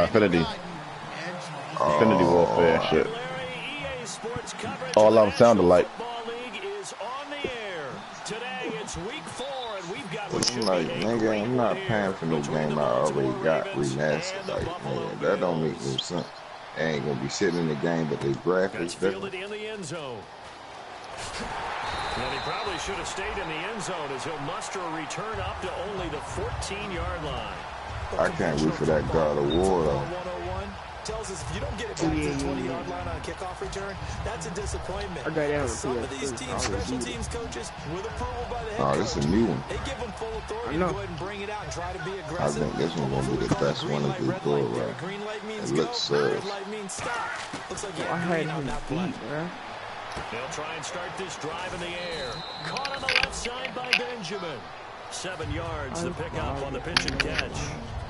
Infinity Warfare and shit. All of them sound alike. I'm like, nigga, I'm not paying for no game I already got remastered. Like, man, that don't make no sense. I ain't gonna be sitting in the game, but the graphics different. In the end zone. And he probably should have stayed in the end zone as he'll muster a return up to only the 14-yard line. I can't wait for that God of War though. Tells us if you don't get it back to the 20-yard line on a kickoff return, that's a disappointment. Some of these team special teams coaches, with approval by the head coach, this is a new one. They give them full authority to go ahead and bring it out and try to be aggressive. I think this one's gonna be the best one if we go right. It looks served. Looks like I had him beat, man. They'll try and start this drive in the air. Caught on the left side by Benjamin. 7 yards to pick up on the pitch and catch.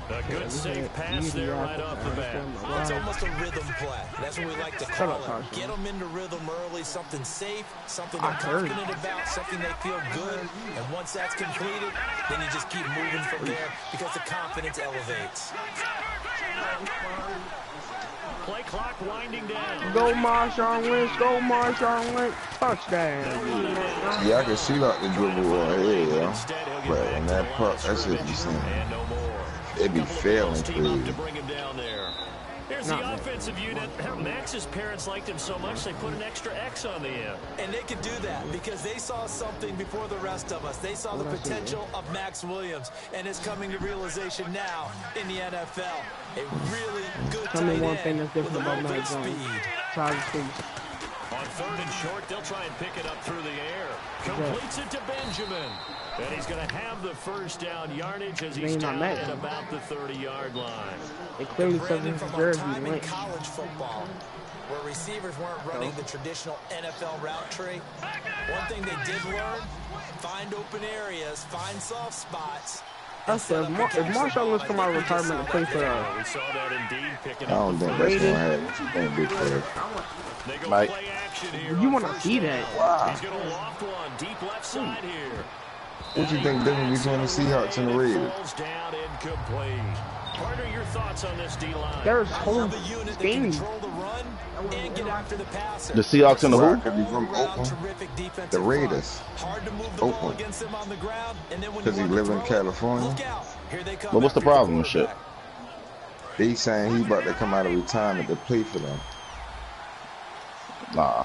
A good safe pass there right off the bat. It's almost a rhythm play. That's what we like to call it. Get them into rhythm early, something safe, something they're confident about, something they feel good. And once that's completed, then you just keep moving from there because the confidence elevates. Play clock winding down. Go Marshawn Lynch, go Marshawn Lynch, touchdown. Yeah, I can see like the dribble right here, yeah. But in that part, that's what you saying. It be failing crazy. To bring him down there. Here's the offensive unit. Max's parents liked him so much they put an extra X on the end. And they could do that because they saw something before the rest of us. They saw the potential of Max Williams, and it's coming to realization now in the NFL. A really good tight end one thing that's different about Max speed. On 3rd and short, they'll try and pick it up through the air. Completes it to Benjamin. And he's going to have the first down yardage as he's down at about the 30-yard line. It clearly says in Jersey in college football, where receivers weren't running the traditional NFL route tree. One thing they did learn, find open areas, find soft spots. If Marshall Lynch come out of retirement and play for we saw that indeed picking I don't think that's going to happen. What you think, big player? Mike, you want to see that? Wow. He's going to loft one deep left side here. What you think different between the Seahawks and the Raiders? Down incomplete. Partner, your thoughts on this D-line? There's whole game. The Seahawks and the who? Could be from Oakland. The Raiders. Oakland. Because he live in California. But what's the problem with shit? They saying he about to come out of retirement to play for them. Nah,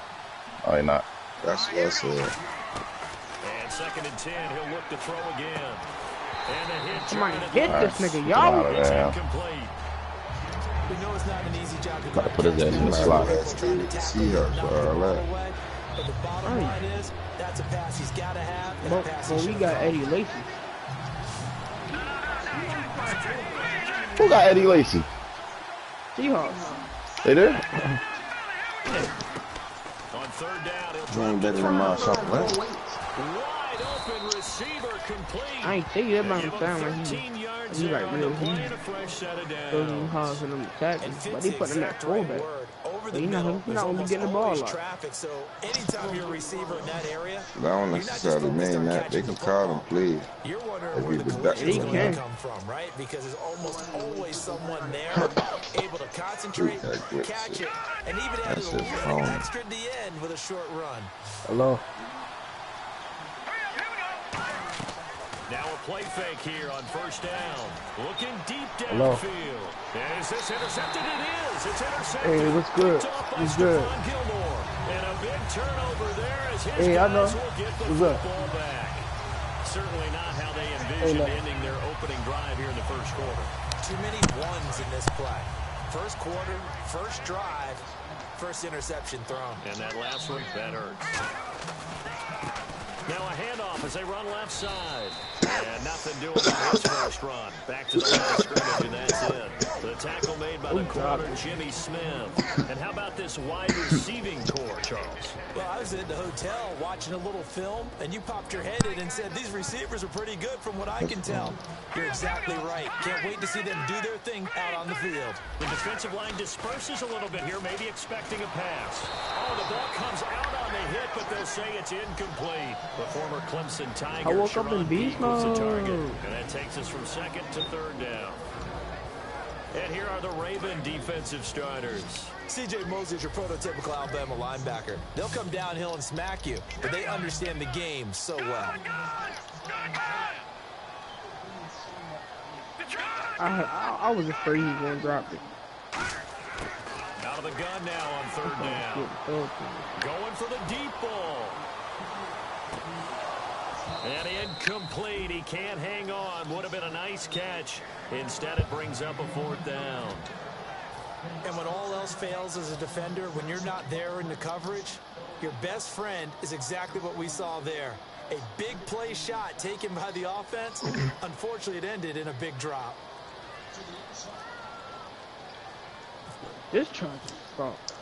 I ain't not. That's what I said. And 2nd and 10, he'll look to throw again. And a hit. Somebody hit this nigga, y'all. We know it's not an easy job to put his ass in the slot. Seahawks for all that. But the bottom line is, that's a pass he's got to have. But we got Eddie Lacy. Who got Eddie Lacy? Seahawks. They did? On 3rd down, You ain't better than Marshawn Lynch. wide open receiver complete. I ain't think that about him sound like he like real a fresh set of those downs. hard for them tackles, but they put him at fullback. But you know he's not gonna be getting the ball a lot. So anytime you're a receiver in that area, But I don't necessarily mean that. They can call them plays. you're wondering If where you the deduct collision's them. going to come from, right? Because there's almost always someone there able to concentrate, catch it, and even add a That's his little phone. extra at the end with a short run. Hello. Now a play fake here on 1st down. Looking deep Hello. downfield. Is this intercepted? It is. It's intercepted. Hey, what's good? What's good? Gilmore. And a big turnover there as his Hey, I know. guys will get the What's up? football back. Certainly not how they envisioned ending their opening drive here in the 1st quarter. Too many ones in this play. 1st quarter, 1st drive, 1st interception thrown. And that last one, that hurts. Now a handoff as they run left side. And nothing doing on his 1st run. Back to the line of scrimmage, and that's it. The tackle made by the corner, Jimmy Smith. And how about this wide receiving core, Charles? Well, I was at the hotel watching a little film, and you popped your head in and said, these receivers are pretty good from what I can tell. You're exactly right. Can't wait to see them do their thing out on the field. The defensive line disperses a little bit here, maybe expecting a pass. Oh, the ball comes out on the hit, but they'll say it's incomplete. The former Clemson Tiger, I woke up in beast mode. target. And that takes us from 2nd to 3rd down. And here are the Raven defensive starters. C.J. Mosley is your prototypical Alabama linebacker. They'll come downhill and smack you, but they understand the game so well. I was afraid he was going to drop it. Out of the gun now on third down. Going for the deep ball. And incomplete. He can't hang on. Would have been a nice catch. Instead, it brings up a fourth down. And when all else fails as a defender, when you're not there in the coverage, your best friend is exactly what we saw there. A big play shot taken by the offense. Unfortunately, it ended in a big drop. This charge is fucked.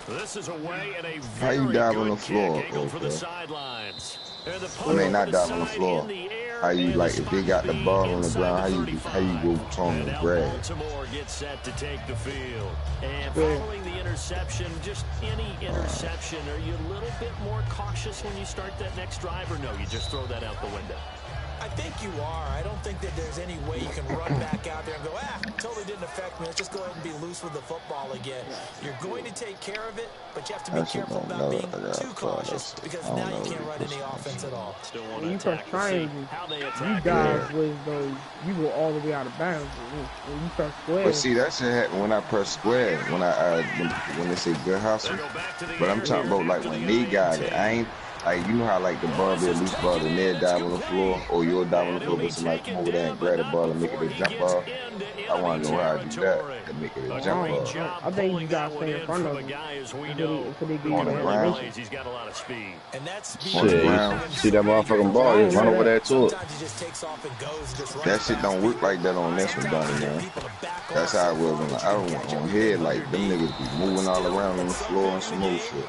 This is away and a How you dive on the floor? For the sidelines. I mean, not dive on the floor. How you, like, if they got the ball on the ground, how you go from and grab? Baltimore gets set to take the field. And following the interception, just any interception, are you a little bit more cautious when you start that next drive, or no, you just throw that out the window? I think you are. I don't think that there's any way you can run back out there and go, totally didn't affect me. Let's just go ahead and be loose with the football again. You're going to take care of it, but you have to be careful about being too cautious because now you can't run any offense at all. When you press triangle, you dive with those, you go all the way out of bounds. When you press square. But see, that shit happen when I press square, when they say good hustle. But I'm talking about like when they got it. I ain't. Like, you know how, like, the ball be a loose ball and they'll dive on the floor, or you'll dive on the floor, but somebody come over there and grab the ball and make it a jump ball. I want to know how to do that and make it a jump ball. I think you got to stay in front of him. On the ground. He's got a lot of speed. Shit, see that motherfucking ball, you run over there to it. That shit don't work like that on this one, Donnie, man. That's how it was on the other one. On here, like, them niggas be moving all around on the floor and some more shit.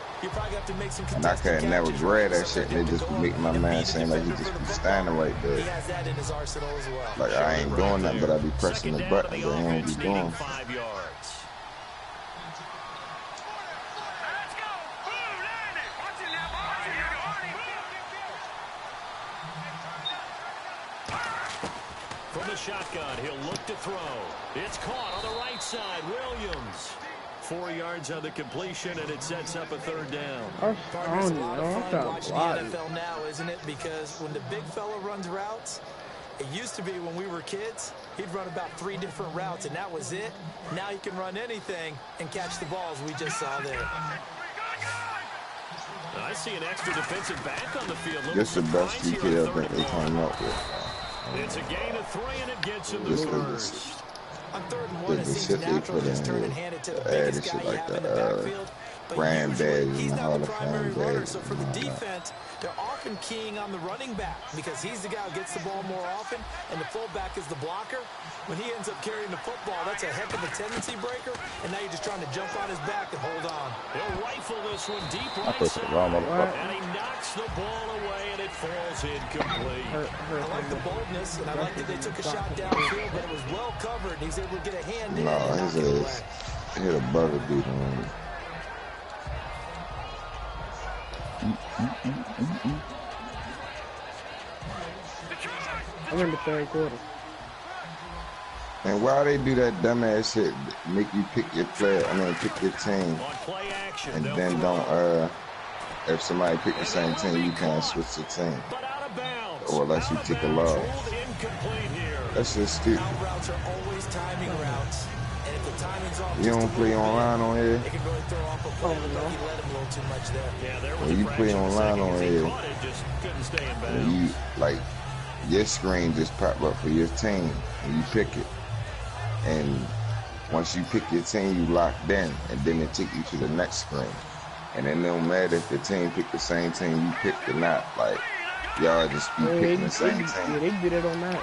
And I can't never grab that shit, and they just be making my man saying like he just be standing right there. Like, I ain't doing nothing, but I be pressing the button, but he don't be doing. From the shotgun, he'll look to throw. It's caught on the right side. Williams. 4 yards on the completion, and it sets up a third down. Partners, a lot of fun watching the NFL now, isn't it? Because when the big fella runs routes, it used to be when we were kids, he'd run about 3 different routes, and that was it. Now he can run anything and catch the balls we just saw there. I see an extra defensive back on the field. This is the best detail I think they came up with. It's a gain of 3, and it gets him the first. On third and one, it seems natural to just turn and hand it to the biggest guy you have in the backfield. But he's now the primary runner, so for the defense, they're often keying on the running back because he's the guy who gets the ball more often, and the fullback is the blocker. When he ends up carrying the football, that's a heck of a tendency breaker, and now you're just trying to jump on his back and hold on. He'll rifle this one deep right side, and he knocks the ball away, and it falls incomplete. I like the boldness, and I like that they took a shot downfield, but it was well covered, and he's able to get a hand in. No, he hit a bugger beat on him. I'm in the third quarter. And why they do that dumbass shit, make you pick your player, pick your team, and then don't, if somebody pick the same team, you can't switch the team, or unless you take a loss. That's just stupid. You don't play online on here? When you play online on here, when you, like, your screen just pop up for your team, and you pick it. And once you pick your team, you locked in, and then it take you to the next screen. And it don't matter if the team pick the same team you picked or not. Like, y'all just be picking the same team. Yeah, they did it on that.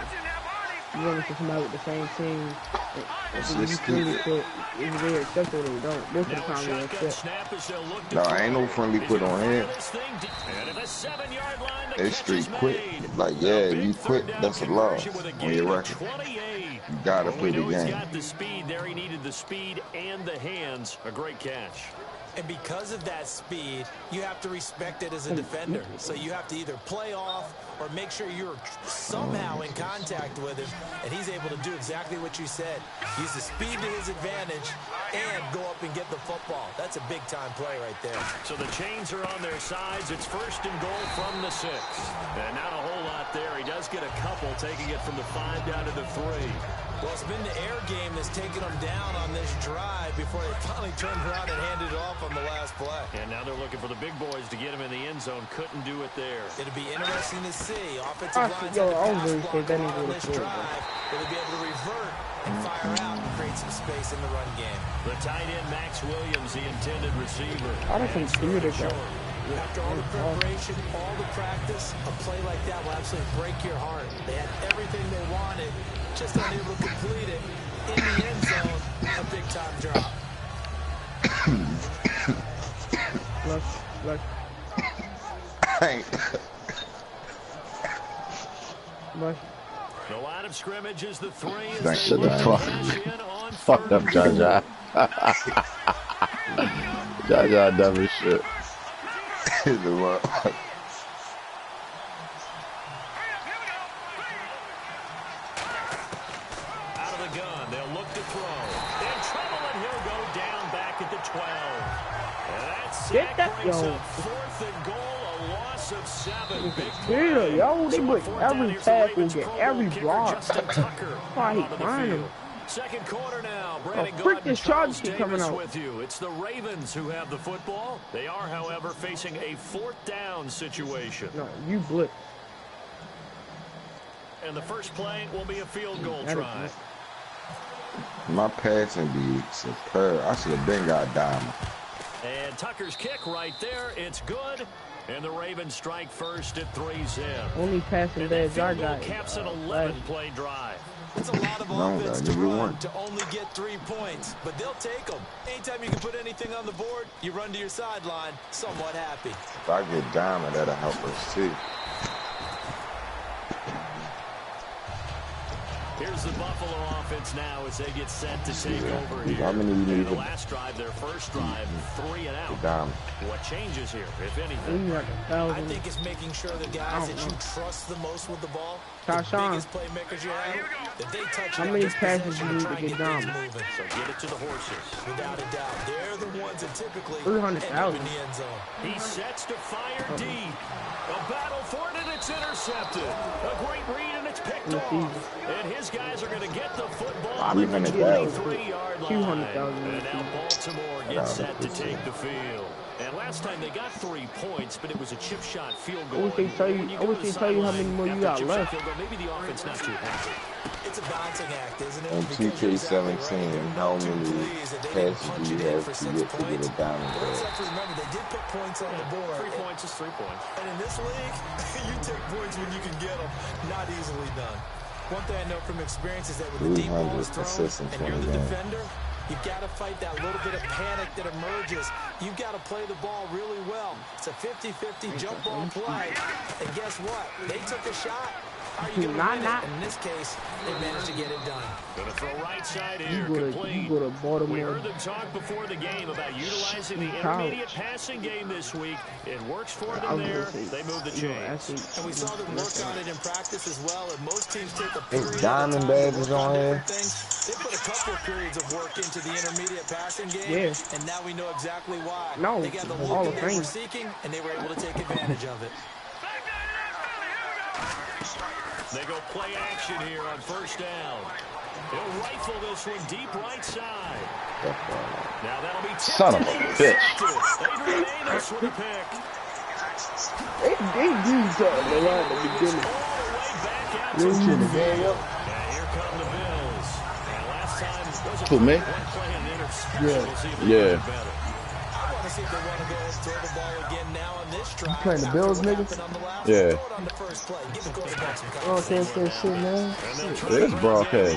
You run into somebody with the same team. It's just stupid. Either they accept it or they don't. Most of the time they accept. No, ain't no friendly put on here. It's straight quit. Like, yeah, if you quit, that's a loss on your record. You gotta play the game. Got the speed there. He needed the speed and the hands. A great catch. And because of that speed, you have to respect it as a defender. So you have to either play off or make sure you're somehow in contact with him, and he's able to do exactly what you said. Use the speed to his advantage and go up and get the football. That's a big-time play right there. So the chains are on their sides. It's 1st and goal from the 6. And not a whole lot there. He does get a couple, taking it from the 5 down to the 3. Well, it's been the air game that's taken them down on this drive before they finally turned around and handed it off on the last play. And now they're looking for the big boys to get him in the end zone. Couldn't do it there. It'll be interesting to see. Offensive lines have the pass block on this drive. Will they be able to revert and fire out and create some space in the run game? The tight end, Max Williams, the intended receiver. I don't think After all the preparation, all the practice, a play like that will absolutely break your heart. They had everything they wanted, just unable to complete it. In the end zone, a big-time drop. Look. The line of scrimmage is the 3. Shut the fuck up, Jaja. Jaja dumb as shit. Out of the gun, they'll look to throw. In trouble, and he'll go down back at the 12. And that sack brings up 4th and goal, a loss of 7. Big play. Yo, they put every tackle, get every block. Why he climbing him? Second quarter now. Brandon this charge keep coming out with you. It's the Ravens who have the football. They are, however, facing a 4th down situation. No, you blitz. And the first play will be a field goal try. My passing be superb. I should have been got diamond. And Tucker's kick right there. It's good. And the Ravens strike first at 3-0. Only passing bad I got. Caps an 11-play drive. It's a lot of offense to run to only get 3 points, but they'll take them. Anytime you can put anything on the board, you run to your sideline somewhat happy. If I get diamond, that'll help us too. Here's the Buffalo offense now as they get set to take over here. How many you need? The last drive, their first drive, 3 and out. What changes here, if anything? I think it's making sure the guys that you trust the most with the ball, the biggest playmakers you have, that they touch how many passes you need to get down? So get it to the horses. Without a doubt, they're the ones that typically 300,000 in the end zone. He sets to fire deep. A battle for it, and it's intercepted. A great read, and it's picked off. And his guys are going to get the football at the 23-yard line. And now Baltimore gets set to take the field. And last time they got 3 points, but it was a chip shot field goal. I wish they tell you how many more you got left. Maybe the offense not too happy. It's a balancing act, isn't it? On 2K17, how many passes do you have to get a diamond? Let's have to remember, they did put points on the board. 3 points is 3 points. And in this league, you take points when you can get them. Not easily done. One thing I know from experience is that when the deep ball is thrown and you're the defender, you've got to fight that little bit of panic that emerges. You've got to play the ball really well. It's a 50-50 jump ball play. And guess what? They took a shot. How are you going to win it? In this case, they managed to get it done. Gonna throw right side here, complete. We heard them talk before the game about utilizing the intermediate passing game this week. It works for them there. They move the chains. And we saw them work on it in practice as well. And most teams take a period diamond badges on here. They put a couple of periods of work into the intermediate passing game. Yeah. And now we know exactly why. No, they got the look that they were seeking, and they were able to take advantage of it. They go play action here on first down. He'll rifle this one deep right side. Now that'll be tipped. Son of a bitch. Adrian Amos with a pick. They do something around the beginning. All the way back out to the field. And here come the Bills. And last time was a Who, me? one play and interception. Yeah. We'll see if they Yeah. do better. I want to see if they want to go ahead and throw the ball again now on this drive. You playing the Bills, nigga? Yeah. Throw it on the first play. Give the quarterback some Oh, can't say shit, man. It is broadcast.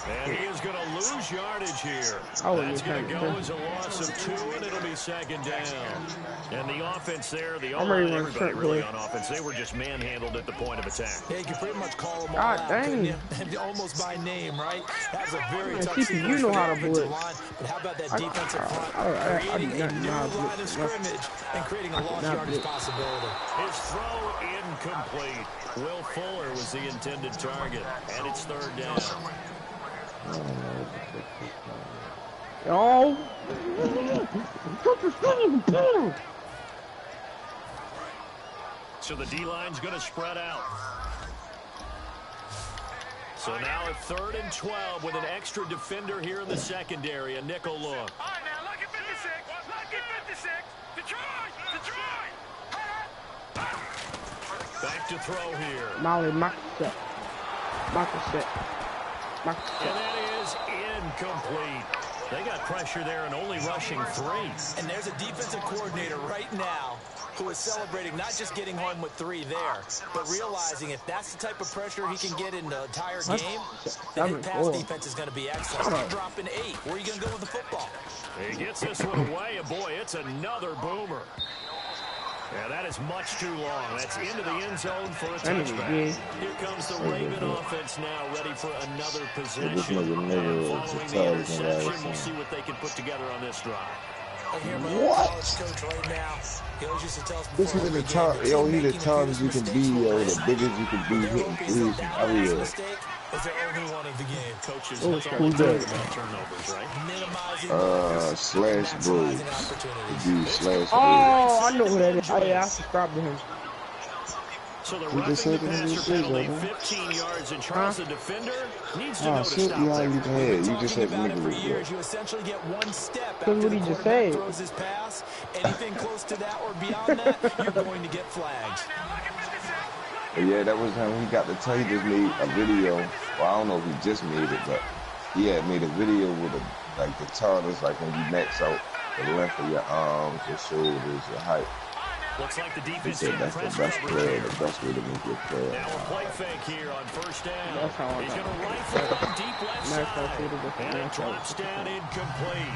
And he is going to lose yardage here. Oh, that's going to go as a loss of 2, and it'll be second down. And the offense there, the O-line, everybody really on offense, they were just manhandled at the point of attack. Yeah, you can pretty much call them all out, couldn't you? Almost by name, right? That's a very tough sequence you know how to blitz. But how about that defensive front creating a new line of scrimmage and creating a lost yardage possibility? His throw incomplete. Will Fuller was the intended target, and it's third down. Oh! So the D-line's going to spread out. So now at 3rd and 12 with an extra defender here in the secondary, a nickel look. All right, now look at 56. Look at 56. Detroit! Back to throw here. Molly, Marcus. And that is incomplete. They got pressure there and only rushing 3. And there's a defensive coordinator right now who is celebrating not just getting home with 3 there, but realizing if that's the type of pressure he can get in the entire game, then his pass defense is going to be excellent. He's dropping 8. Where are you going to go with the football? He gets this one away, and boy, it's another boomer. Yeah, that is much too long. That's into the end zone for a touchback. Here comes the Raven offense now, ready for another possession. And following the interception, we'll see what they can put together on this drive. What? This is the top, yo, he the tallest you can be, yo, the biggest you can be, hitting threes from everywhere. Is the only one of the game. Coaches, who's that? Turnovers, right? Slash bro. Dude, Slash bro. Oh, I know who that is. Oh, yeah, I subscribed to him. So the roughing the passer penalty, 15 yards, and Charles, the defender, needs to know to stop there. You just had to make it years, you essentially get one step after the quarterback throws his pass. Anything close to that or beyond that, you're going to get flags. Yeah, that was him. He got to tell you, just made a video. Well, I don't know if he just made it, but he had made a video with like the tallest, like when you max out the length of your arms, your shoulders, your height. Looks like the defense he said that's the best player, the best way to make your player. Now a play fake here on first down. He's going to rifle it deep left side. And it drops down incomplete.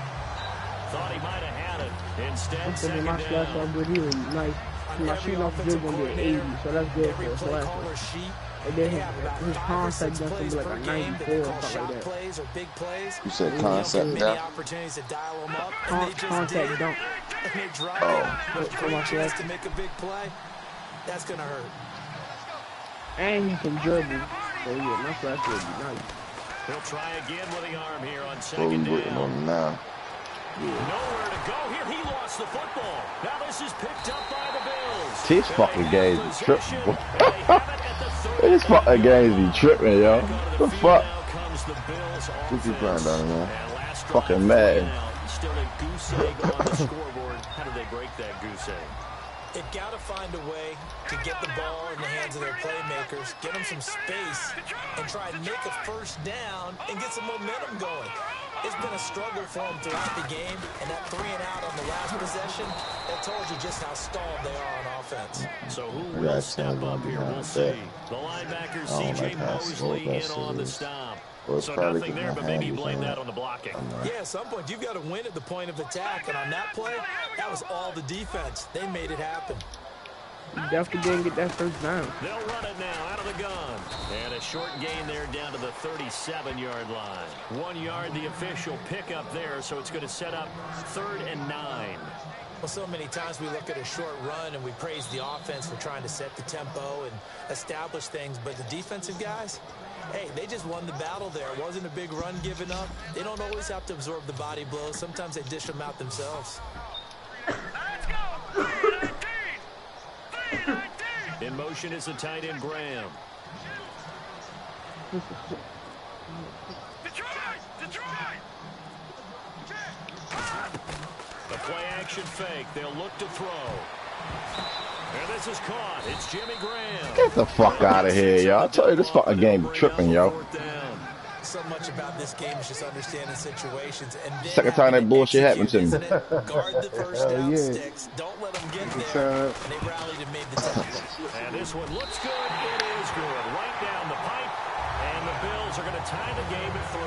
Thought he might have had it. Instead, second down. My shooting off the field going to be 80, so that's good for us last one. And then his concept done to be like a 94 or something like that. You said concept dunk? Contact dunk. Come on, chance to make a big play. That's going to hurt. And he can dribble. So yeah, my flash would be nice. He'll try again with the arm here on second down. Now. Yeah. Nowhere to go here. He lost the football. Now this is picked up by the Bills. These fucking games be tripping. These fucking games be tripping, yo. What the fuck? What you playing down there? Fucking mad. Still a goose egg on the scoreboard. How do they break that goose egg? They've got to find a way to get the ball in the hands of their playmakers, get them some space, and try and make a first down and get some momentum going. It's been a struggle for them throughout the game, and that 3 and out on the last possession, that told you just how stalled they are on offense. So who will step up here? We'll see. The linebacker, C.J. Mosley, in on the stop. So nothing there, but maybe you blame that on the blocking. Yeah, at some point, you've got to win at the point of attack, and on that play, that was all the defense. They made it happen. He definitely didn't get that first down. They'll run it now out of the gun. And a short gain there down to the 37-yard line. 1 yard, the official pickup there, so it's going to set up 3rd and 9. Well, so many times we look at a short run and we praise the offense for trying to set the tempo and establish things, but the defensive guys, hey, they just won the battle there. It wasn't a big run given up. They don't always have to absorb the body blows. Sometimes they dish them out themselves. Let's go! In motion is the tight end, Graham. Detroit! The play-action fake. They'll look to throw. And this is caught. It's Jimmy Graham. Get the fuck out of here, yo. I tell you, this fucking game be tripping, yo. So much about this game is just understanding situations. And then second time that bullshit happened to me. Guard the first down sticks. Don't let them get there. And they rallied and made the tackle. And this one looks good. It is good. Right down the pipe. And the Bills are going to tie the game at 3.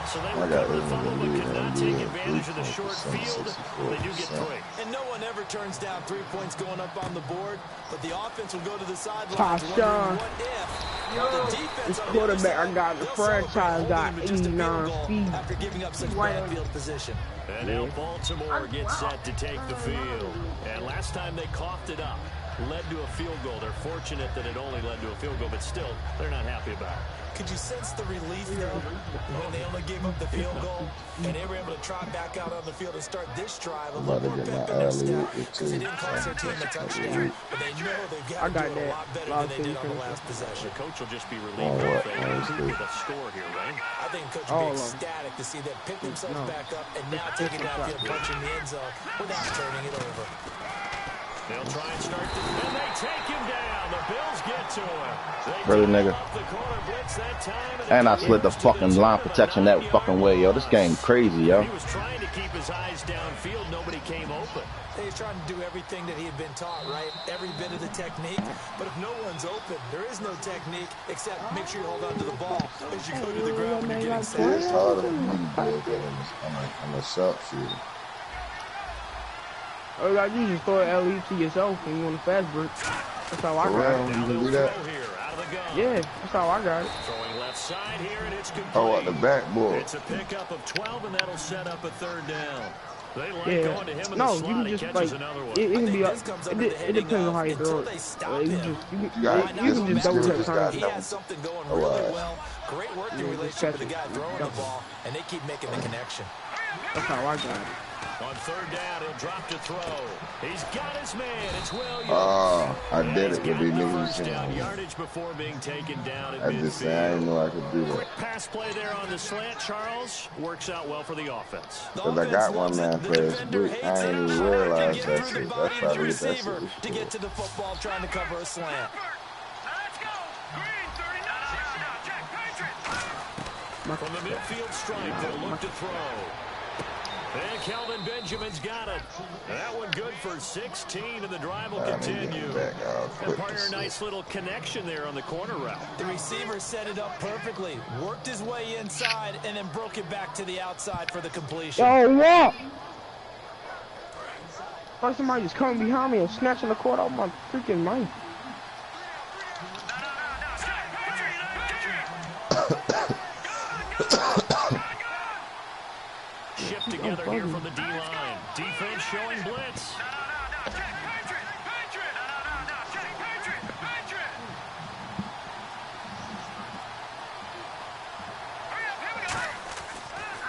So they recover the fumble, but cannot take advantage of the short field. They do get 3. And no one ever turns down 3 points going up on the board, but the offense will go to the sidelines wondering what if. The defense this quarterback I got the franchise got 89 feet after giving up such bad field position. And now Baltimore gets set to take the field. And last time they coughed it up, led to a field goal. They're fortunate that it only led to a field goal, but still, they're not happy about it. Could you sense the relief, though, when they only gave up the field goal and they were able to trot back out on the field and start this drive a little more pep in their step because it didn't cost their team a touchdown, but they know they've got to do it a lot better than they did on the last possession. The coach will just be relieved with a score here, right? I think Coach will be ecstatic to see them pick themselves back up and now take it downfield, punching the end zone without turning it over. They'll try and start this, and they take him down. The Bills get to him. Brother nigga. And I slid the fucking line protection that fucking way, yo. This game crazy, yo. He was trying to keep his eyes downfield. Nobody came open. He's trying to do everything that he had been taught, right? Every bit of the technique. But if no one's open, there is no technique except make sure you hold on to the ball as you go to the ground when you're getting set. It's harder for me to do that. I'm a sharpshooter. Oh, you just throw an LE to yourself when you want a fast break. That's how I got it. You can do that? Yeah, that's how I got it. Throwing left side here, and it's complete. Oh, at the backboard. It's a pickup of 12, and that'll set up a 3rd down. They like going to him in no, the slot. you can just like it can be it depends on how you throw it. You can just double tap time. He has something going really well. Great working relationship with the guy throwing the ball, and they keep making the connection. That's how I got it. On 3rd down, he'll drop to throw. He's got his man. It's Williams. Oh, I did it with the first down yardage before being taken down at midfield. I just said I didn't know I could do that. Quick pass play there on the slant, Charles. Works out well for the offense. Because I got one man first week. I didn't even realize that shit. That's probably the best shit. To get to the football trying to cover a slant. From the midfield stripe, they'll look to throw. And Kelvin Benjamin's got it. That one good for 16, and the drive will continue. And partner, nice little connection there on the corner route. The receiver set it up perfectly, worked his way inside, and then broke it back to the outside for the completion. Yo, what? First somebody just coming behind me and snatching the cord off my freaking mic. Shift together here from the D-line. Defense showing blitz.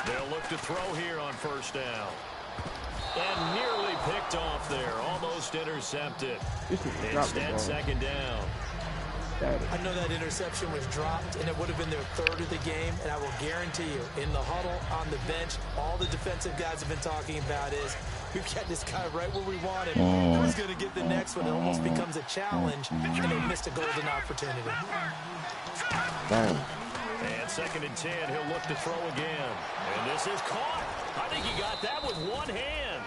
They'll look to throw here on 1st down. And nearly picked off there. Almost intercepted. Instead, 2nd down. I know that interception was dropped, and it would have been their 3rd of the game, and I will guarantee you, in the huddle, on the bench, all the defensive guys have been talking about is, we've got this guy right where we want him. Who's going to get the next one? It almost becomes a challenge, and they missed a golden opportunity. Damn. And 2nd and 10, he'll look to throw again. And this is caught. I think he got that with one hand.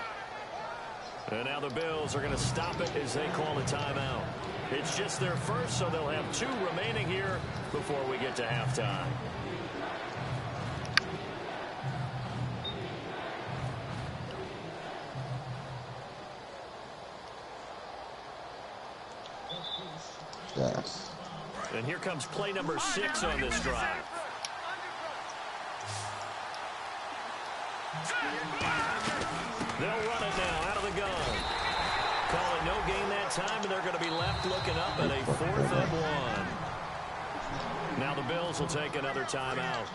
And now the Bills are going to stop it as they call a timeout. It's just their first, so they'll have 2 remaining here before we get to halftime. Yes. And here comes play number 6 on this drive. They'll run it now out of the gun. Call it no gain that time, and they're going to be left looking up at a 4th and 1. Now the Bills will take another timeout.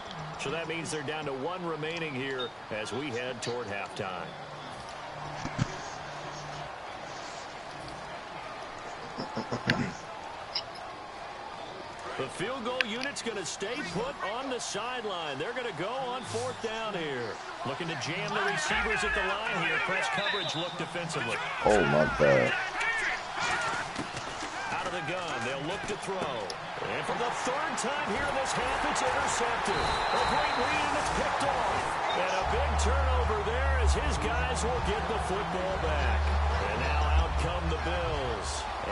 So that means they're down to 1 remaining here as we head toward halftime. The field goal unit's going to stay put on the sideline. They're going to go on 4th down here. Looking to jam the receivers at the line here. Press coverage look defensively. Oh, my God. Out of the gun, they'll look to throw. And for the 3rd time here in this half, it's intercepted. A great read, and it's picked off. And a big turnover there as his guys will get the football back. And now out come the Bills.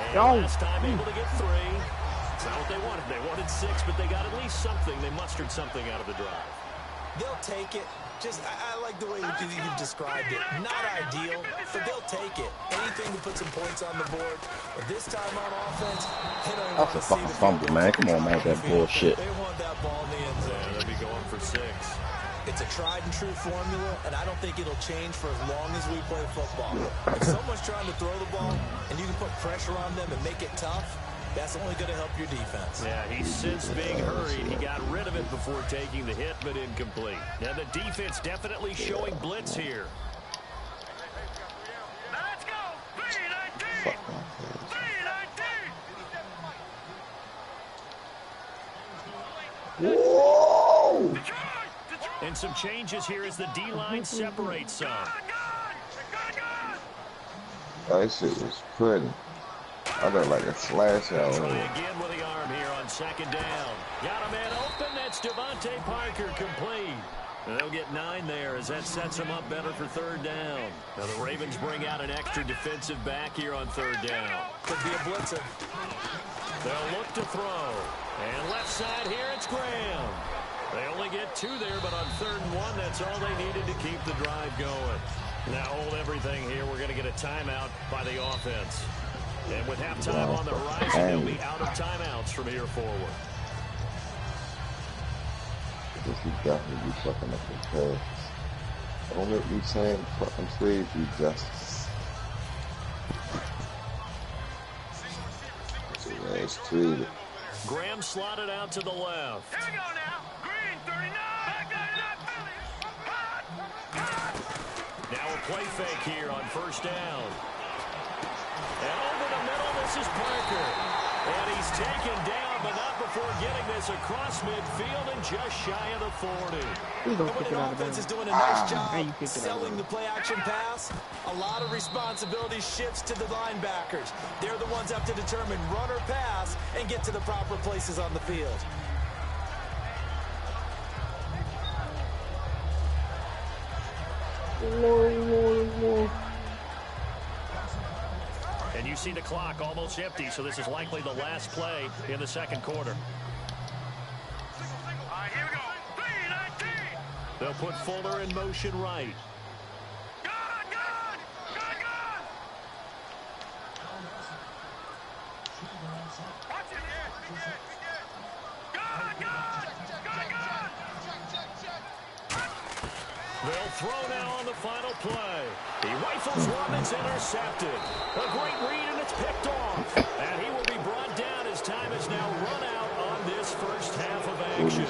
And last time able to get 3. It's not what they wanted. They wanted 6, but they got at least something. They mustered something out of the drive. They'll take it. Just, I like the way you've described it. Not ideal, but they'll take it. Anything to put some points on the board. But this time on offense, they don't want to see the fumble, man. Come on, man, that bullshit. They want that ball in the end zone. They'll be going for 6. It's a tried and true formula, and I don't think it'll change for as long as we play football. If someone's trying to throw the ball, and you can put pressure on them and make it tough, that's only going to help your defense. Yeah, he's since being hurried. He got rid of it before taking the hit, but incomplete. Now the defense definitely showing blitz here. Now let's go. 3-19. 3-19. Whoa! And some changes here as the D-line separates some. That shit was pretty. I look like a slash out Try here. again with the arm here on 2nd down. Got a man open. That's Devontae Parker complete. And they'll get 9 there as that sets them up better for 3rd down. Now the Ravens bring out an extra defensive back here on 3rd down. Could be a blitzer. They'll look to throw. And left side here, it's Graham. They only get 2 there, but on 3rd and 1, that's all they needed to keep the drive going. Now hold everything here. We're going to get a timeout by the offense. And with halftime on the horizon, they'll be out of timeouts from here forward. This is definitely be fucking up the pass. Don't let me saying fucking save you, Justice. That's treated. Graham slotted out to the left. Here we go now. Green 39. Now a play fake here on 1st down. And over the middle, this is Parker. And he's taken down, but not before getting this across midfield and just shy of the 40. When an offense is doing a nice job selling the play-action pass, a lot of responsibility shifts to the linebackers. They're the ones that have to determine run or pass and get to the proper places on the field. And you see the clock almost empty, so this is likely the last play in the 2nd quarter. All right, here we go. 3-19. They'll put Fuller in motion right. Good. Watch it. They'll throw now on the final play. He rifles one that's intercepted. A great read, and it's picked off. And he will be brought down as time is now run out on this first half of action.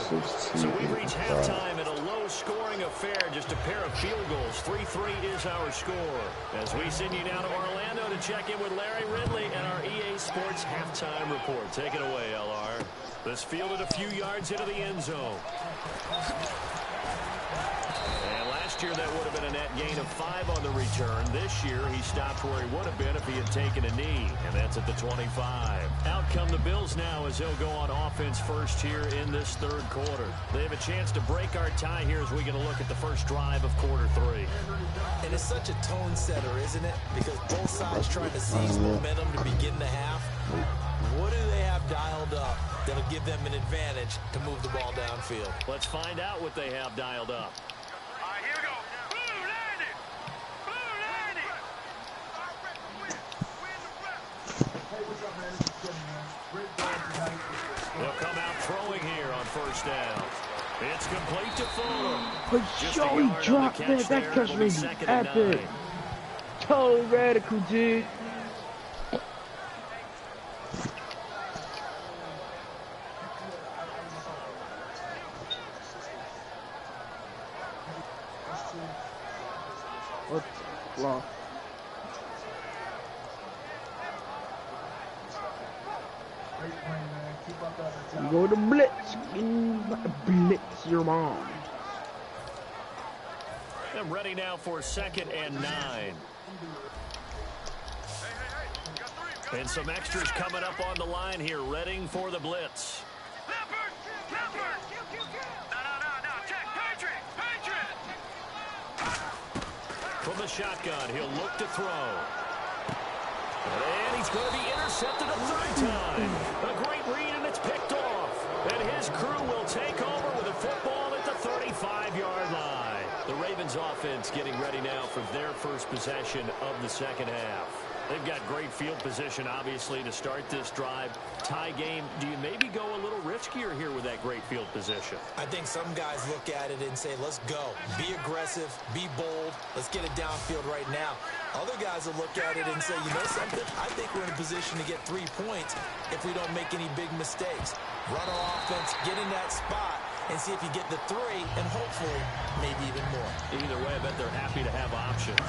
So we reach halftime at a low-scoring affair, just a pair of field goals. 3-3 is our score. As we send you down to Orlando to check in with Larry Ridley and our EA Sports halftime report. Take it away, LR. This fielded a few yards into the end zone. Last year, that would have been a net gain of 5 on the return. This year, he stopped where he would have been if he had taken a knee, and that's at the 25. Out come the Bills now as he'll go on offense first here in this 3rd quarter. They have a chance to break our tie here as we get a look at the first drive of quarter 3. And it's such a tone setter, isn't it? Because both sides trying to seize momentum to begin the half. What do they have dialed up that'll give them an advantage to move the ball downfield? Let's find out what they have dialed up. Here we go. Blue 90. They'll come out throwing here on 1st down. It's complete to Fuller. But Joey dropped that. That catch was epic. Totally radical, dude. What? Wow. You go to blitz. Blitz your mom. I'm ready now for 2nd and 9. And some extras coming up on the line here, readying for the blitz. From the shotgun, he'll look to throw. And he's going to be intercepted a 3rd time. A great read, and his crew will take over with a football at the 35-yard line. The Ravens offense getting ready now for their first possession of the second half. They've got great field position, obviously, to start this drive. Tie game, do you maybe go a little riskier here with that great field position? I think some guys look at it and say, let's go. Be aggressive, be bold. Let's get it downfield right now. Other guys will look at it and say, you know something? I think we're in a position to get 3 points if we don't make any big mistakes. Run our offense, get in that spot, and see if you get the 3, and hopefully maybe even more. Either way, I bet they're happy to have options.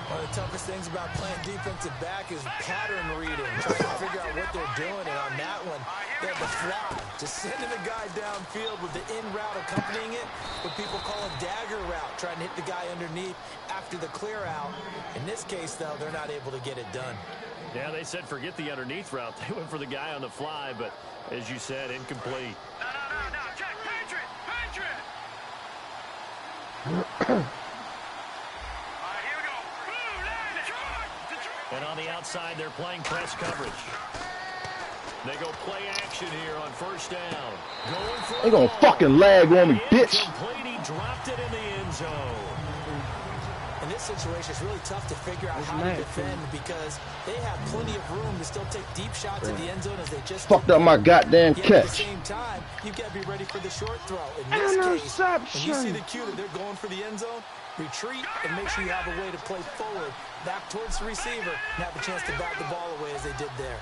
One of the toughest things about playing defensive back is pattern reading, trying to figure out what they're doing. And on that one, they had the fly, just sending the guy downfield with the in route accompanying it, what people call a dagger route, trying to hit the guy underneath after the clear out. In this case, though, they're not able to get it done. Yeah, they said forget the underneath route. They went for the guy on the fly, but as you said, incomplete. No, check, Patriot! And on the outside, they're playing press coverage. They go play action here on first down. They gonna fucking lag on me, bitch. He dropped it in the end zone. In this situation, it's really tough to figure out how to defend because they have plenty of room to still take deep shots at the end zone as they just fucked up my goddamn catch. At the same time, you gotta be ready for the short throw. In this case, when you see the cue that they're going for the end zone, retreat and make sure you have a way to play forward, back towards the receiver, and have a chance to bat the ball away as they did there.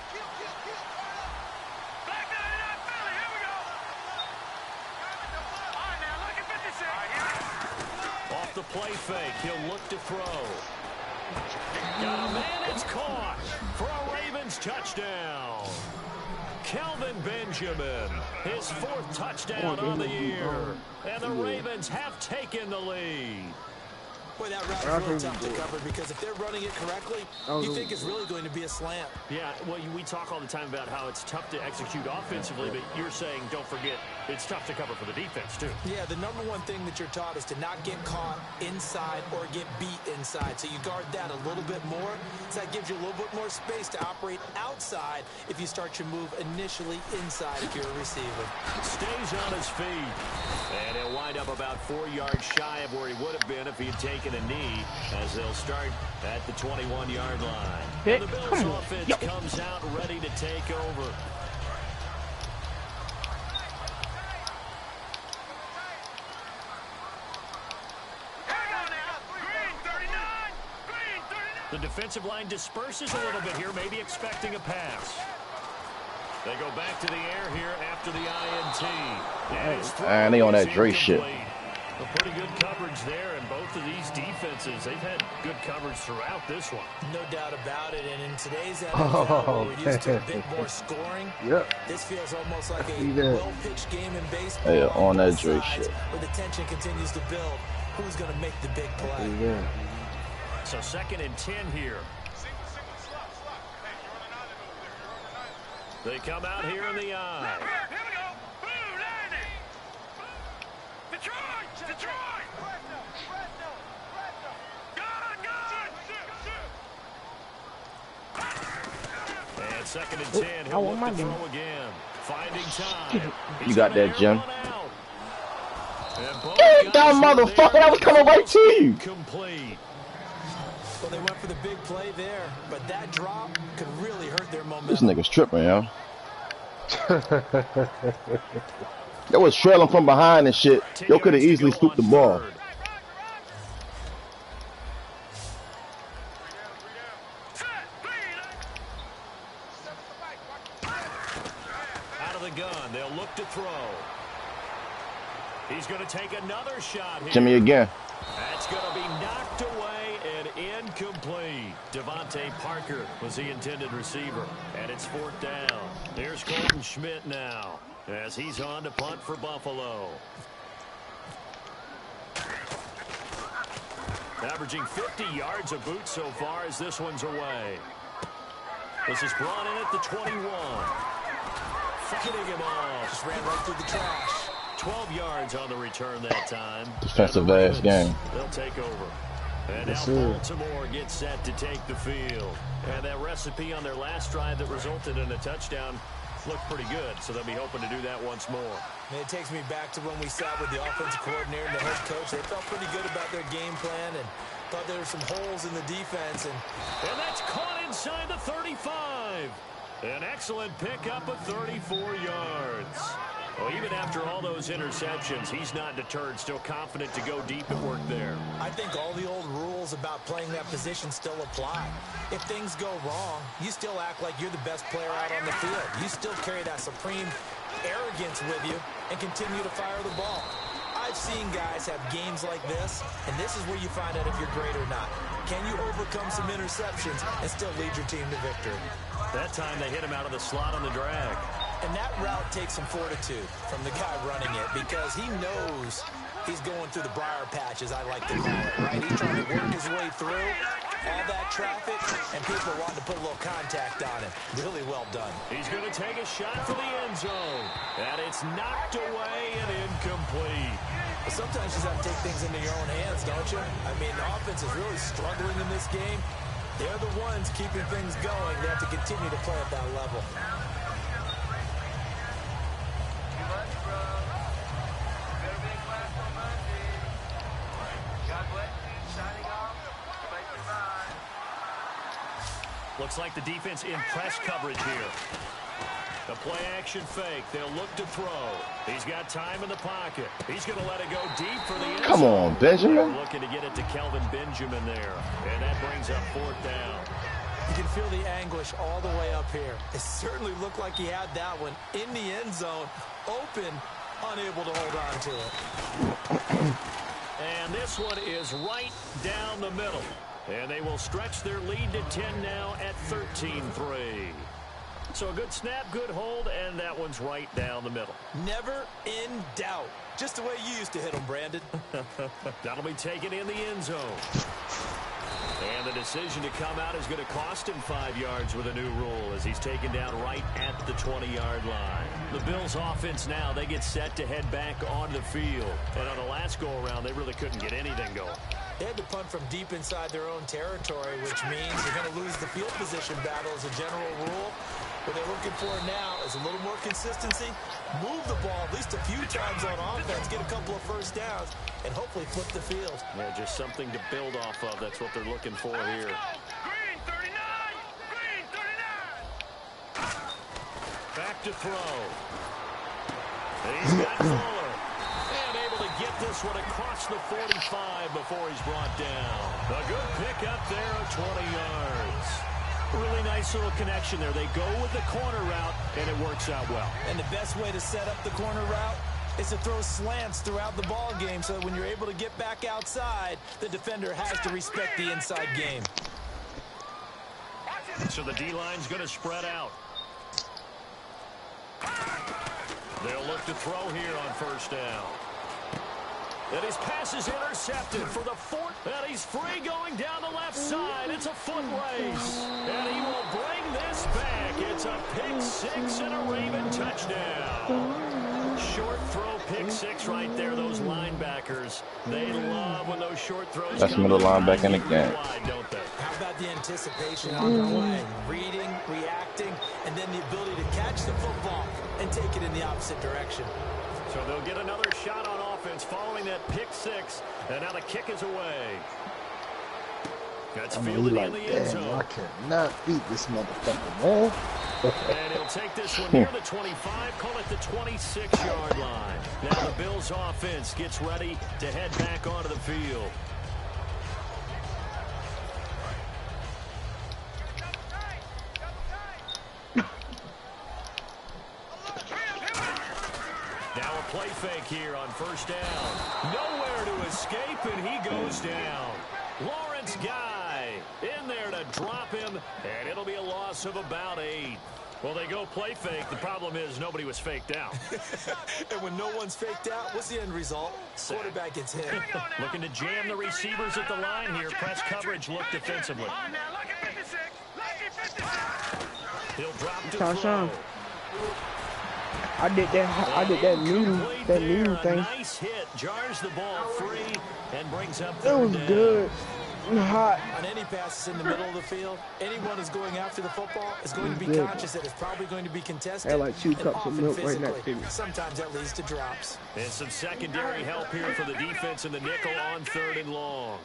Off the play fake, he'll look to throw. Got a man, it's caught for a Ravens touchdown. Kelvin Benjamin, his 4th touchdown on the year. And the Ravens have taken the lead. Boy, that route is really tough to cover because if they're running it correctly, you think it's really going to be a slant. Yeah, well, we talk all the time about how it's tough to execute offensively, but you're saying, don't forget, it's tough to cover for the defense, too. Yeah, the number one thing that you're taught is to not get caught inside or get beat inside. So you guard that a little bit more. So that gives you a little bit more space to operate outside if you start your move initially inside if you're a receiver. Stays on his feet. And he'll wind up about 4 yards shy of where he would have been if he had taken a knee as they'll start at the 21-yard line. And the Bills offense comes out ready to take over. The defensive line disperses a little bit here, maybe expecting a pass. They go back to the air here after the INT. And they on that Dre shit. A pretty good coverage there, and both of these defenses, they've had good coverage throughout this one. No doubt about it, and in today's NFL, we're used to a bit more scoring. This feels almost like a well-pitched game in baseball. Yeah, on that Dre shit. Where the tension continues to build. Who's going to make the big play? So 2nd and 10 here. They come out here in the eye. Here we go. Blue landing. Detroit. And 2nd and 10. He'll look to throw again. Finding time. You got that, Jim. That motherfucker, that was coming right to you. Complete. Well, they went for the big play there, but that drop could really hurt their momentum. This nigga's tripping, yo. That was trailing from behind and shit. Yo could have easily scooped the ball. Out of the gun, they'll look to throw. He's going to take another shot here. Jimmy again. That's going to be knocked away and incomplete. Devontae Parker was the intended receiver, and it's 4th down. Here's Colton Schmidt now as he's on to punt for Buffalo. Averaging 50 yards a boot so far as this one's away. This is brought in at the 21. Getting him off. Just ran right through the trash. 12 yards on the return that time. Defensive ass game. They'll take over. And now Baltimore gets set to take the field. And that recipe on their last drive that resulted in a touchdown, looked pretty good, so they'll be hoping to do that once more. And it takes me back to when we sat with the offensive coordinator and the head coach. They felt pretty good about their game plan and thought there were some holes in the defense. And that's caught inside the 35. An excellent pickup of 34 yards. Well, even after all those interceptions, he's not deterred, still confident to go deep at work there. I think all the old rules about playing that position still apply. If things go wrong, you still act like you're the best player out on the field. You still carry that supreme arrogance with you and continue to fire the ball. I've seen guys have games like this, and this is where you find out if you're great or not. Can you overcome some interceptions and still lead your team to victory? That time they hit him out of the slot on the drag. And that route takes some fortitude from the guy running it because he knows he's going through the briar patch, as I like to call it, right? He's trying to work his way through all that traffic, and people want to put a little contact on him. Really well done. He's going to take a shot for the end zone, and it's knocked away and incomplete. But sometimes you just have to take things into your own hands, don't you? I mean, the offense is really struggling in this game. They're the ones keeping things going. They have to continue to play at that level. Looks like the defense in press coverage here. The play-action fake. They'll look to throw. He's got time in the pocket. He's going to let it go deep for the end zone. Come on, Benjamin. Looking to get it to Kelvin Benjamin there. And that brings up 4th down. You can feel the anguish all the way up here. It certainly looked like he had that one in the end zone, open, unable to hold on to it. And this one is right down the middle. And they will stretch their lead to 10 now at 13-3. So a good snap, good hold, and that one's right down the middle. Never in doubt. Just the way you used to hit them, Brandon. That'll be taken in the end zone. And the decision to come out is going to cost him 5 yards with a new rule as he's taken down right at the 20-yard line. The Bills offense now, they get set to head back onto the field. And on the last go-around, they really couldn't get anything going. They had to punt from deep inside their own territory, which means they're going to lose the field position battle as a general rule. What they're looking for now is a little more consistency, move the ball at least a few times on offense, get a couple of first downs, and hopefully flip the field. Yeah, just something to build off of. That's what they're looking for here. Green 39! Green 39! Back to throw. He's got Fuller. And able to get this one across the 45 before he's brought down. A good pickup there of 20 yards. Really nice little connection there. They go with the corner route, and it works out well. And the best way to set up the corner route is to throw slants throughout the ball game so that when you're able to get back outside, the defender has to respect the inside game. So the D-line's going to spread out. They'll look to throw here on first down. And his pass is intercepted for the 4th. And he's free going down the left side. It's a foot race. And he will bring this back. It's a pick 6 and a Raven touchdown. Short throw pick 6 right there. Those linebackers, they love when those short throws That's middle linebacker in the game. Wide, don't they? How about the anticipation on the play? Reading, reacting, and then the ability to catch the football and take it in the opposite direction. So they'll get another shot on offense following that pick 6, and now the kick is away. That's fielded in the end zone. I cannot beat this motherfucker, man. And he'll take this one near the 25, call it the 26-yard line. Now the Bills offense gets ready to head back onto the field. Now a play fake here on first down. Nowhere to escape, and he goes down. Lawrence Guy in there to drop him, and it'll be a loss of about 8. Well, they go play fake. The problem is nobody was faked out. And when no one's faked out, what's the end result? Quarterback gets hit. Looking to jam the receivers at the line here. Press coverage, look defensively. On now, lucky 56! Lucky 56! He'll drop to Tashawn. throw. I did that new thing. Nice hit, jars the ball free, and brings up It third was down. good. Hot. On any passes in the middle of the field, anyone who's going after the football is going to be conscious that it's probably going to be contested. I like 2 cups of milk right next to me. Sometimes that leads to drops. And some secondary help here for the defense in the nickel on 3rd and long.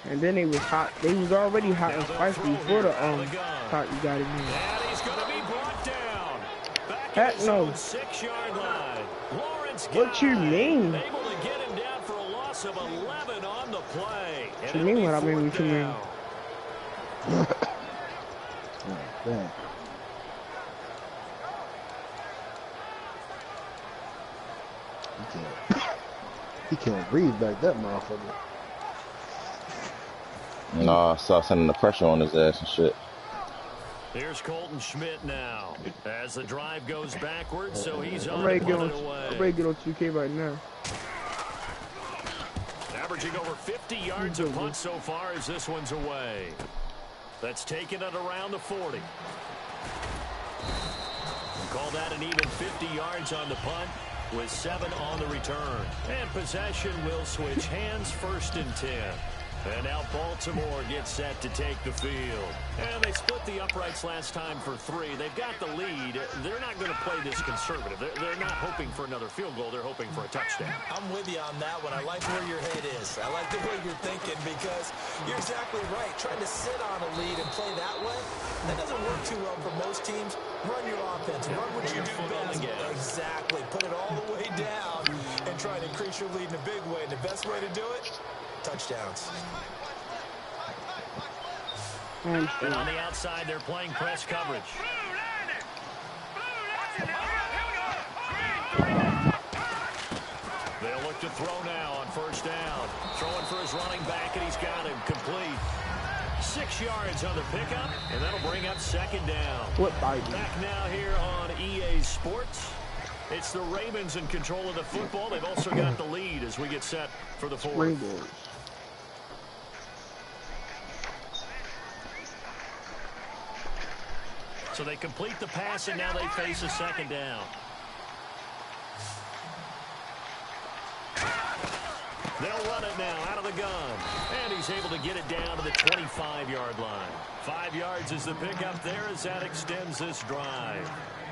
And then they was hot. They was already hot and spicy before the hot you got it in. And he's going to be brought down. Back Heck no. 6-yard line. Lawrence What you mean? able to get him down for a loss of 11 on the play. What you mean what I mean what you mean? Damn. He can't breathe back that motherfucker. Nah, I saw sending the pressure on his ass and shit. Here's Colton Schmidt now. As the drive goes backwards, so he's I'm on ready to to put get it away. I'm ready to get on 2K right now. Averaging over 50 yards a punt so far as this one's away. That's taken at around the 40. We'll call that an even 50 yards on the punt with 7 on the return. And possession will switch hands, 1st and 10. And now Baltimore gets set to take the field. And they split the uprights last time for 3. They've got the lead. They're not going to play this conservative. They're not hoping for another field goal. They're hoping for a touchdown. I'm with you on that one. I like where your head is. I like the way you're thinking because you're exactly right. Trying to sit on a lead and play that way, that doesn't work too well for most teams. Run your offense. Run what you do best. Exactly. Put it all the way down and try to increase your lead in a big way. And the best way to do it? Touchdowns. And on the outside, they're playing press coverage. They'll look to throw now on 1st down. Throwing for his running back, and he's got him complete. 6 yards on the pickup, and that'll bring up 2nd down. Back now here on EA Sports. It's the Ravens in control of the football. They've also got the lead as we get set for the 4th. So they complete the pass, and now they face a 2nd down. They'll run it now out of the gun. And he's able to get it down to the 25-yard line. 5 yards is the pickup there as that extends this drive.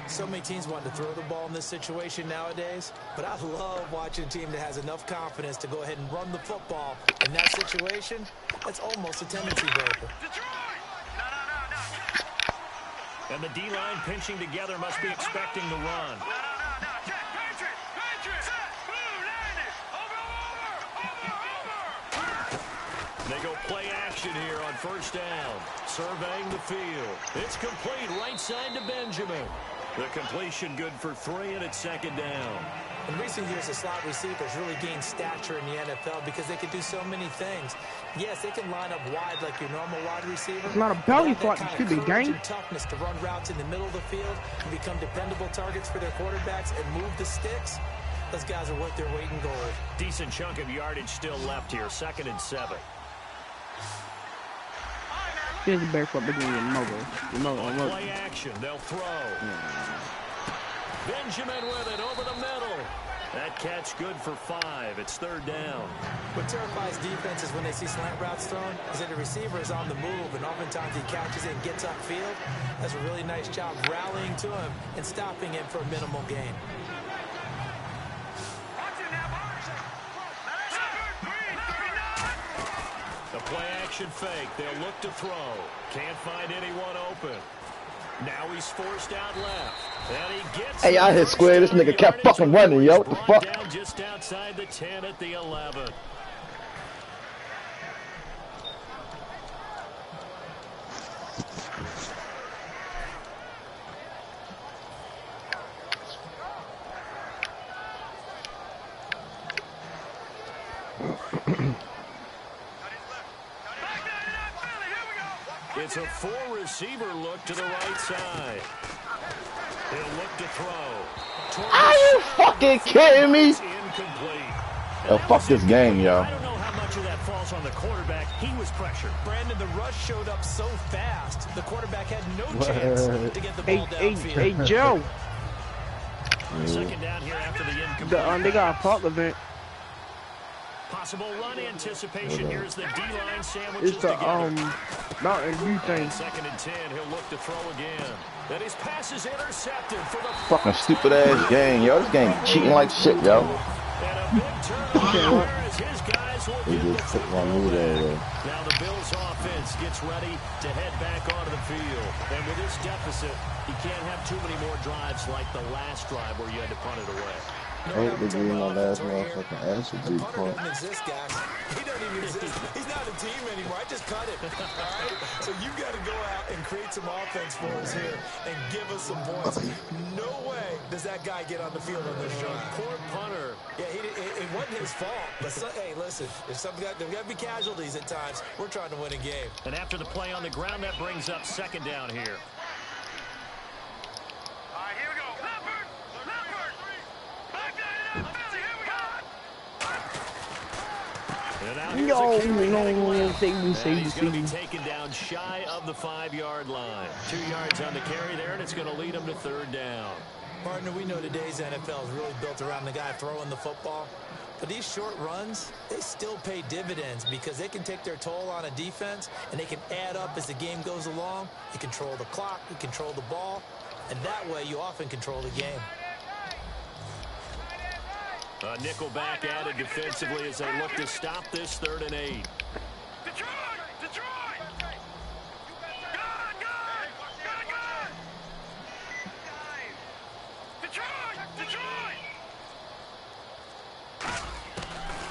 So many teams want to throw the ball in this situation nowadays, but I love watching a team that has enough confidence to go ahead and run the football. In that situation, that's almost a tendency breaker. And the D-line pinching together must be expecting the run. They go play action here on 1st down. Surveying the field. It's complete right side to Benjamin. The completion good for 3, and it's 2nd down. In recent years, the slot receivers really gained stature in the NFL because they could do so many things. Yes, they can line up wide like your normal wide receiver. It's not a belly flop, you stupid gang. Toughness to run routes in the middle of the field and become dependable targets for their quarterbacks and move the sticks. Those guys are worth their weight in gold. Decent chunk of yardage still left here. 2nd and 7. Here's the back foot between your mother. Play action. They'll throw. Benjamin with it over the middle. That catch good for 5. It's 3rd down. What terrifies defenses when they see slant routes thrown is that the receiver is on the move, and oftentimes he catches it and gets upfield. Does a really nice job rallying to him and stopping him for a minimal gain. The play action fake. They'll look to throw. Can't find anyone open. Now he's forced out left. And he gets hey, I hit square. This nigga kept fucking running, yo. What the fuck? Down just outside the 10 at the 11. It's a 4-receiver look to the right side. He'll look to throw. Are you fucking kidding me? Incomplete. Yo, fuck this game, yo. I don't know how much of that falls on the quarterback. He was pressured. Brandon, the rush showed up so fast, the quarterback had no chance to get the ball downfield. Hey, Joe. 2nd down here after the incomplete. They got a park event. Possible run anticipation. Here's the D-line sandwich. It's the Mountain Dew thing. 2nd and 10. He'll look to throw again. That his pass is intercepted for the fucking stupid ass game, yo. This game cheating like shit, yo. And a big turnover as his guys will He get just the took my mood over. Now the Bills offense gets ready to head back onto the field. And with this deficit, you can't have too many more drives like the last drive where you had to punt it away. I hope they give me my last motherfucking answer deep point. Doesn't exist, guys. He doesn't even exist. He's not a team anymore. I just cut it. All right? So you got to go out and create some offense for us here and give us some points. No way does that guy get on the field on this drive. Poor punter. Yeah, it wasn't his fault. But hey, listen, if there's got to be casualties at times. We're trying to win a game. And after the play on the ground, that brings up 2nd down here. He's going to be taken down shy of the 5-yard line. 2 yards on the carry there, and it's going to lead him to 3rd down. Partner, we know today's NFL is really built around the guy throwing the football. But these short runs, they still pay dividends because they can take their toll on a defense, and they can add up as the game goes along. You control the clock, you control the ball, and that way you often control the game. A nickel back added defensively as they look to stop this 3rd and 8.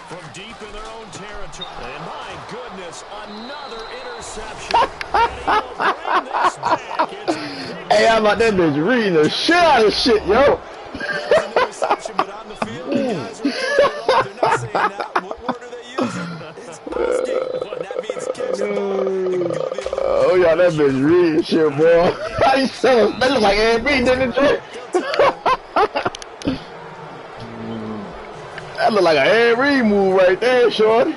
From deep in their own territory. And my goodness, another interception. And he'll bring this back. Hey, I'm like that bitch reading the shit out of shit, yo. That's an interception, but on the field, the guys are throwing it off. They're not saying that. What word are they using? It's posting. That means catch the ball and go the other way. Oh, yeah, that bitch reading shit, boy. How you selling? That look like Ed Reed, didn't it? That look like an Ed Reed move right there, shorty.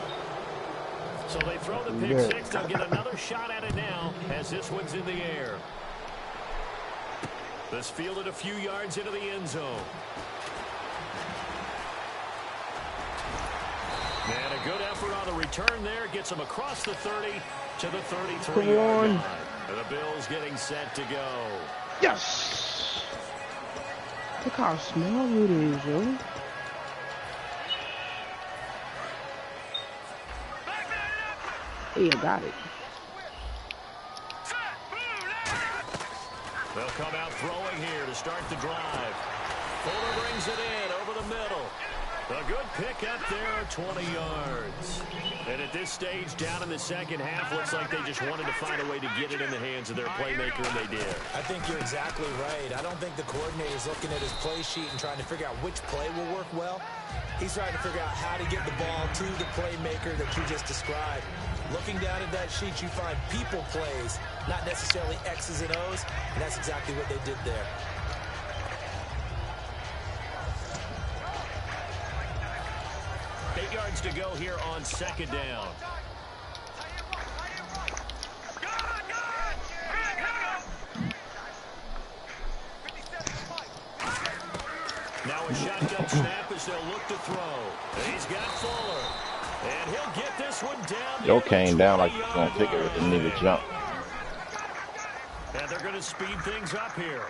So they throw the pick six. They'll get another shot at it now as this one's in the air. This fielded a few yards into the end zone. And a good effort on the return there. Gets him across the 30 to the 33-yard line. And the Bills getting set to go. Yes! Look how small it is, yo. Hey, I got it. They'll come out throwing here to start the drive. Fuller brings it in over the middle. A good pick up there, 20 yards. And at this stage, down in the second half, looks like they just wanted to find a way to get it in the hands of their playmaker, and they did. I think you're exactly right. I don't think the coordinator's looking at his play sheet and trying to figure out which play will work well. He's trying to figure out how to get the ball to the playmaker that you just described. Looking down at that sheet, you find people plays, not necessarily X's and O's, and that's exactly what they did there. To go here on second down. Now a shotgun snap as they'll look to throw. And he's got Fuller. And he'll get this one down. Yo came down like he's going to take it with the nigga jump. And they're going to speed things up here.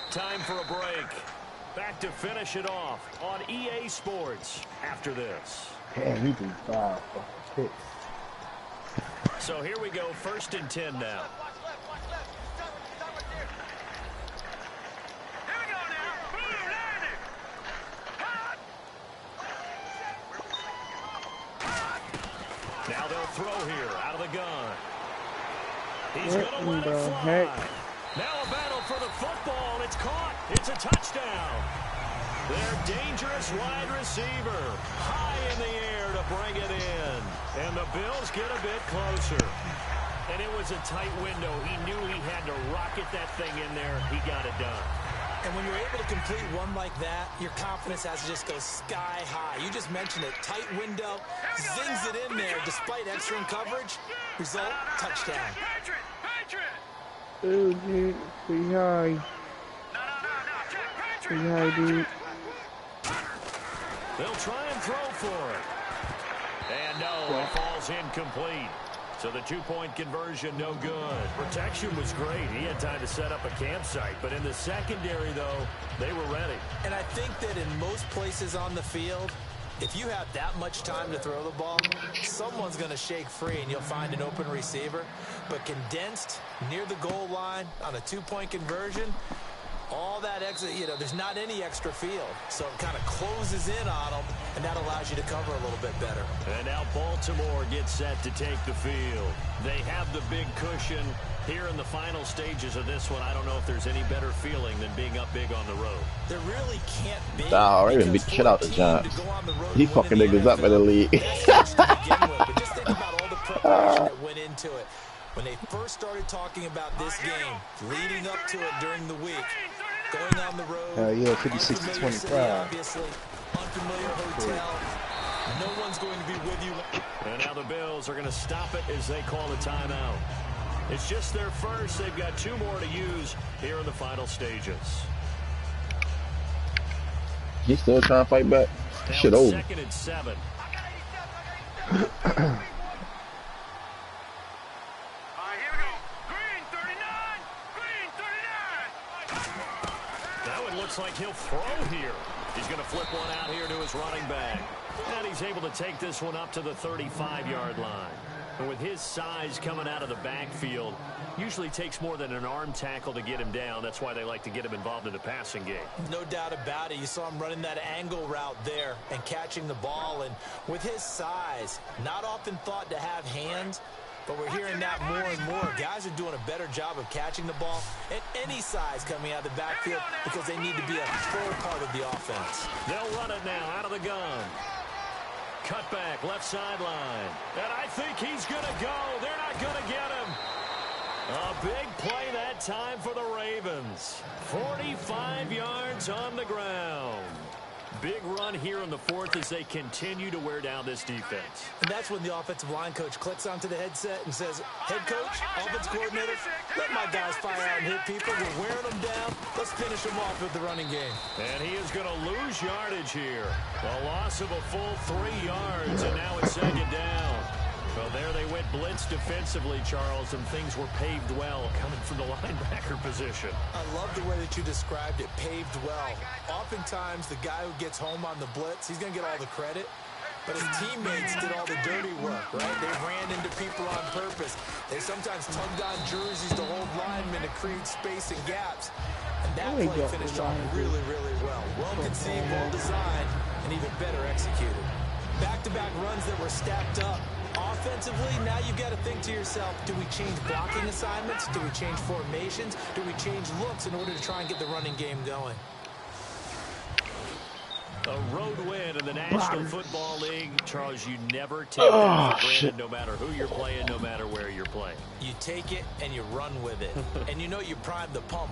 Time for a break. Back to finish it off on EA Sports after this. Damn, he threw 5 fucking picks. So here we go, 1st and 10 now. Now they'll throw here out of the gun. He's going to let it fly. Now a battle for the football, and it's caught. It's a touchdown. Their dangerous wide receiver high in the air to bring it in. And the Bills get a bit closer. And it was a tight window. He knew he had to rocket that thing in there. He got it done. And when you're able to complete one like that, your confidence has to just go sky high. You just mentioned it. Tight window, zings it in there despite excellent coverage. Result, touchdown. Oh, dude, pretty high. Pretty high, dude. They'll try and throw for it. And no, it falls incomplete. So the two-point conversion, no good. Protection was great. He had time to set up a campsite. But in the secondary, though, they were ready. And I think that in most places on the field, if you have that much time to throw the ball, someone's going to shake free and you'll find an open receiver. But condensed near the goal line on a two-point conversion, all that extra, there's not any extra field. So it kind of closes in on them, and that allows you to cover a little bit better. And now Baltimore gets set to take the field. They have the big cushion here in the final stages of this one. I don't know if there's any better feeling than being up big on the road. There really can't be. Raven beat the shit out the Giants. He fucking niggas up in the league. But just think about all the preparation that went into it. When they first started talking about this game, leading up to it during the week, going on the road, yeah, 56-25. obviously, unfamiliar hotel, no one's going to be with you. And now the Bills are going to stop it as they call a timeout. It's just their first. They've got two more to use here in the final stages. He's still trying to fight back. Shit over. Second and 7. Looks like he'll throw here. He's going to flip one out here to his running back. And he's able to take this one up to the 35-yard line. And with his size coming out of the backfield, usually takes more than an arm tackle to get him down. That's why they like to get him involved in the passing game. No doubt about it. You saw him running that angle route there and catching the ball. And with his size, not often thought to have hands, but we're hearing that more and more. Guys are doing a better job of catching the ball at any size coming out of the backfield because they need to be a full part of the offense. They'll run it now out of the gun. Cut back, left sideline. And I think he's going to go. They're not going to get him. A big play that time for the Ravens. 45 yards on the ground. Big run here in the fourth as they continue to wear down this defense. And that's when the offensive line coach clicks onto the headset and says, head coach, offense coordinator, let my guys fire out and hit people. We're wearing them down. Let's finish them off with the running game. And he is going to lose yardage here. A loss of a full 3 yards, and now it's second down. Well, there they went blitz defensively, Charles, and things were paved well coming from the linebacker position. I love the way that you described it, paved well. Oftentimes, the guy who gets home on the blitz, he's going to get all the credit. But his teammates did all the dirty work, right? They ran into people on purpose. They sometimes tugged on jerseys to hold linemen to create space and gaps. And that play finished off really, really well. Well conceived, well designed, and even better executed. Back-to-back runs that were stacked up. Offensively, now you've got to think to yourself, do we change blocking assignments? Do we change formations? Do we change looks in order to try and get the running game going? A road win in the National Football League. Charles, you never take that for granted, no matter who you're playing, no matter where you're playing. You take it and you run with it. And you know you prime the pump.